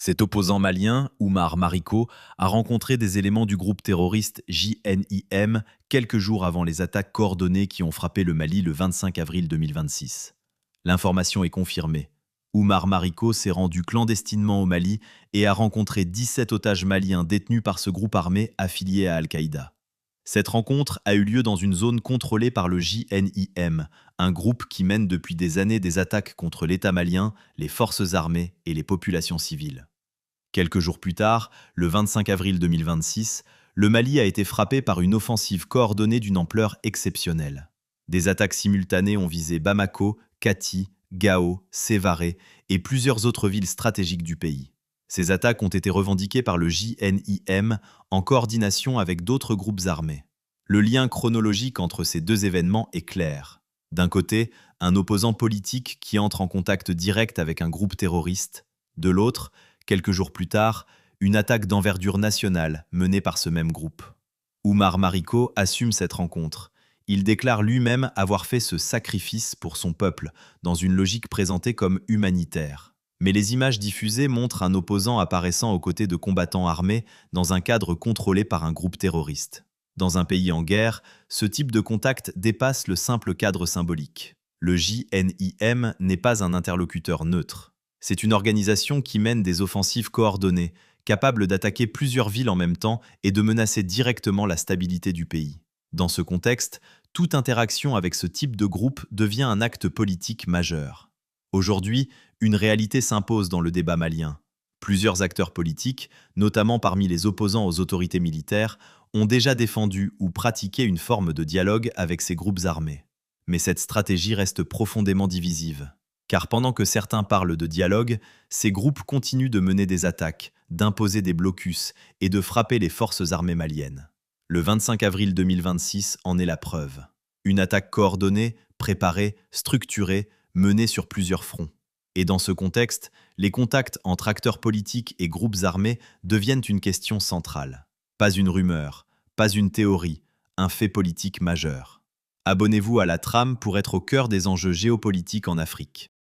Cet opposant malien, Oumar Mariko, a rencontré des éléments du groupe terroriste JNIM quelques jours avant les attaques coordonnées qui ont frappé le Mali le 25 avril 2026. L'information est confirmée. Oumar Mariko s'est rendu clandestinement au Mali et a rencontré 17 otages maliens détenus par ce groupe armé affilié à Al-Qaïda. Cette rencontre a eu lieu dans une zone contrôlée par le JNIM, un groupe qui mène depuis des années des attaques contre l'État malien, les forces armées et les populations civiles. Quelques jours plus tard, le 25 avril 2026, le Mali a été frappé par une offensive coordonnée d'une ampleur exceptionnelle. Des attaques simultanées ont visé Bamako, Kati, Gao, Sévaré et plusieurs autres villes stratégiques du pays. Ces attaques ont été revendiquées par le JNIM en coordination avec d'autres groupes armés. Le lien chronologique entre ces deux événements est clair. D'un côté, un opposant politique qui entre en contact direct avec un groupe terroriste. De l'autre, quelques jours plus tard, une attaque d'envergure nationale menée par ce même groupe. Oumar Mariko assume cette rencontre. Il déclare lui-même avoir fait ce sacrifice pour son peuple, dans une logique présentée comme humanitaire. Mais les images diffusées montrent un opposant apparaissant aux côtés de combattants armés dans un cadre contrôlé par un groupe terroriste. Dans un pays en guerre, ce type de contact dépasse le simple cadre symbolique. Le JNIM n'est pas un interlocuteur neutre. C'est une organisation qui mène des offensives coordonnées, capable d'attaquer plusieurs villes en même temps et de menacer directement la stabilité du pays. Dans ce contexte, toute interaction avec ce type de groupe devient un acte politique majeur. Aujourd'hui, une réalité s'impose dans le débat malien. Plusieurs acteurs politiques, notamment parmi les opposants aux autorités militaires, ont déjà défendu ou pratiqué une forme de dialogue avec ces groupes armés. Mais cette stratégie reste profondément divisive. Car pendant que certains parlent de dialogue, ces groupes continuent de mener des attaques, d'imposer des blocus et de frapper les forces armées maliennes. Le 25 avril 2026 en est la preuve. Une attaque coordonnée, préparée, structurée, menée sur plusieurs fronts. Et dans ce contexte, les contacts entre acteurs politiques et groupes armés deviennent une question centrale. Pas une rumeur, pas une théorie, un fait politique majeur. Abonnez-vous à la trame pour être au cœur des enjeux géopolitiques en Afrique.